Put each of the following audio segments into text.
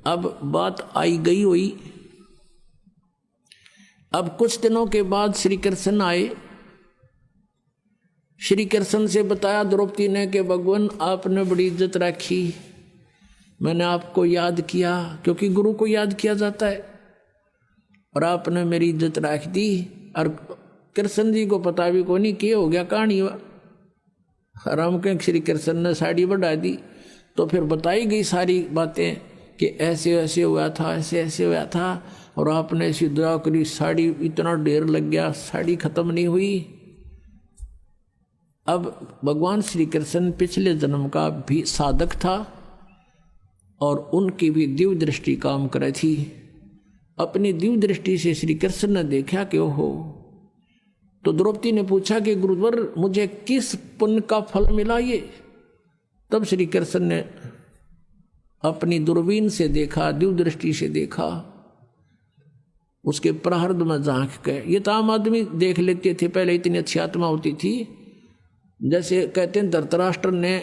अब बात आई गई हुई। अब कुछ दिनों के बाद श्री कृष्ण आए। श्री कृष्ण से बताया द्रौपदी ने कि भगवान आपने बड़ी इज्जत रखी, मैंने आपको याद किया, क्योंकि गुरु को याद किया जाता है, और आपने मेरी इज्जत रख दी। और कृष्ण जी को पता भी को नहीं किए हो गया कहानी हुआ। राम के श्री कृष्ण ने साड़ी बढ़ा दी, तो फिर बताई गई सारी बातें कि ऐसे ऐसे हुआ था, ऐसे ऐसे हुआ था, और आपने ऐसी दुआ करी, साड़ी इतना ढेर लग गया, साड़ी खत्म नहीं हुई। अब भगवान श्री कृष्ण पिछले जन्म का भी साधक था और उनकी भी दिव्य दृष्टि काम करे थी। अपनी दिव्य दृष्टि से श्री कृष्ण ने देखा कि ओहो, तो द्रौपदी ने पूछा कि गुरुवर मुझे किस पुण्य का फल मिला ये। तब श्री कृष्ण ने अपनी दूरबीन से देखा, दिव्य दृष्टि से देखा, उसके प्रहृद में झांक के। ये तो आम आदमी देख लेते थे, पहले इतनी अच्छी आत्मा होती थी। जैसे कहते हैं धृतराष्ट्र ने,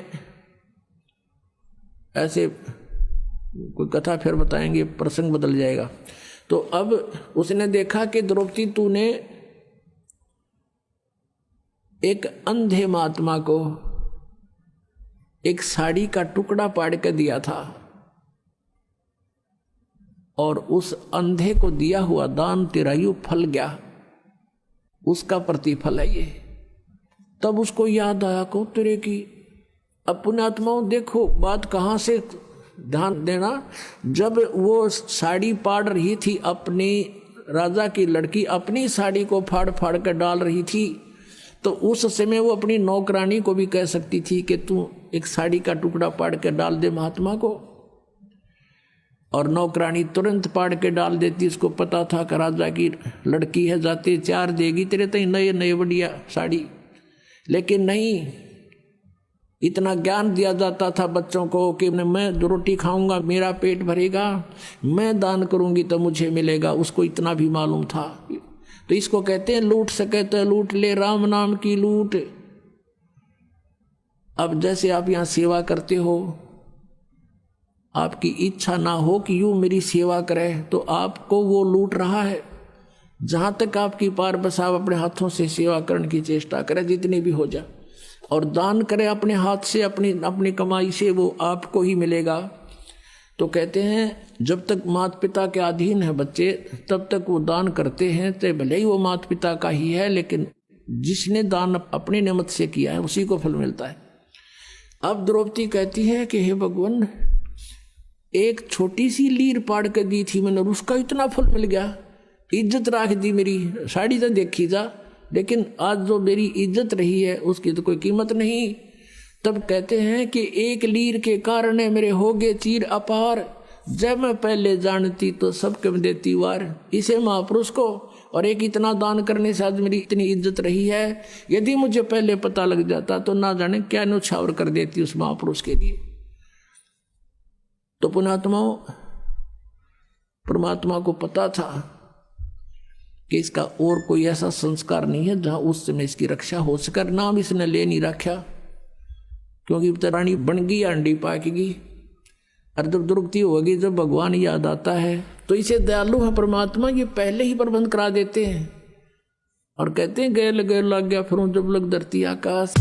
ऐसे कोई कथा फिर बताएंगे, प्रसंग बदल जाएगा। तो अब उसने देखा कि द्रौपदी तूने एक अंधे महात्मा को एक साड़ी का टुकड़ा पाड़ के दिया था, और उस अंधे को दिया हुआ दान तेरा यूं फल गया, उसका प्रतिफल है ये। तब उसको याद आया को तेरे की। अब पुण्यात्माओं देखो बात कहाँ से ध्यान देना। जब वो साड़ी पाड़ रही थी, अपनी राजा की लड़की अपनी साड़ी को फाड़ फाड़ कर डाल रही थी, तो उस समय वो अपनी नौकरानी को भी कह सकती थी कि तू एक साड़ी का टुकड़ा पाड़ के डाल दे महात्मा को, और नौकरानी तुरंत पाड़ के डाल देती। उसको पता था कि राजा की लड़की है, जाते चार देगी तेरे तई नए नए बढ़िया साड़ी। लेकिन नहीं, इतना ज्ञान दिया जाता था बच्चों को कि मैं रोटी खाऊंगा मेरा पेट भरेगा, मैं दान करूंगी तो मुझे मिलेगा, उसको इतना भी मालूम था। तो इसको कहते हैं लूट सके तो लूट ले, राम नाम की लूट। अब जैसे आप यहाँ सेवा करते हो, आपकी इच्छा ना हो कि यूं मेरी सेवा करे, तो आपको वो लूट रहा है। जहाँ तक आपकी पार बस आप अपने हाथों से सेवा करने की चेष्टा करें, जितनी भी हो जाए, और दान करें अपने हाथ से, अपनी कमाई से, वो आपको ही मिलेगा। तो कहते हैं जब तक माता पिता के अधीन है बच्चे, तब तक वो दान करते हैं, तो भले ही वो माता पिता का ही है, लेकिन जिसने दान अपनी नियमत से किया है उसी को फल मिलता है। अब द्रौपदी कहती है कि हे भगवान, एक छोटी सी लीर पाड़ के दी थी मैंने, उसका इतना फल मिल गया, इज्जत रख दी मेरी, साड़ी तो देखी जा, लेकिन आज जो मेरी इज्जत रही है उसकी तो कोई कीमत नहीं। तब कहते हैं कि एक लीर के कारण मेरे हो गए चीर अपार, जब मैं पहले जानती तो सबके में देती वार। इसे महापुरुष को और एक इतना दान करने से आज मेरी इतनी इज्जत रही है, यदि मुझे पहले पता लग जाता तो ना जाने क्या न्यौछावर कर देती उस महापुरुष के लिए। तो पुण्यात्माओं, परमात्मा को पता था कि इसका और कोई ऐसा संस्कार नहीं है जहां उस समय इसकी रक्षा हो सके। नाम इसने ले नहीं रखा, क्योंकि रानी बन गई, अंडी पाकेगी, और जब दुर्गति होगी, जब भगवान याद आता है तो इसे दयालु है परमात्मा, ये पहले ही प्रबंध करा देते हैं और कहते हैं गैल गैल लग गया फिर जब लग धरती आकाश।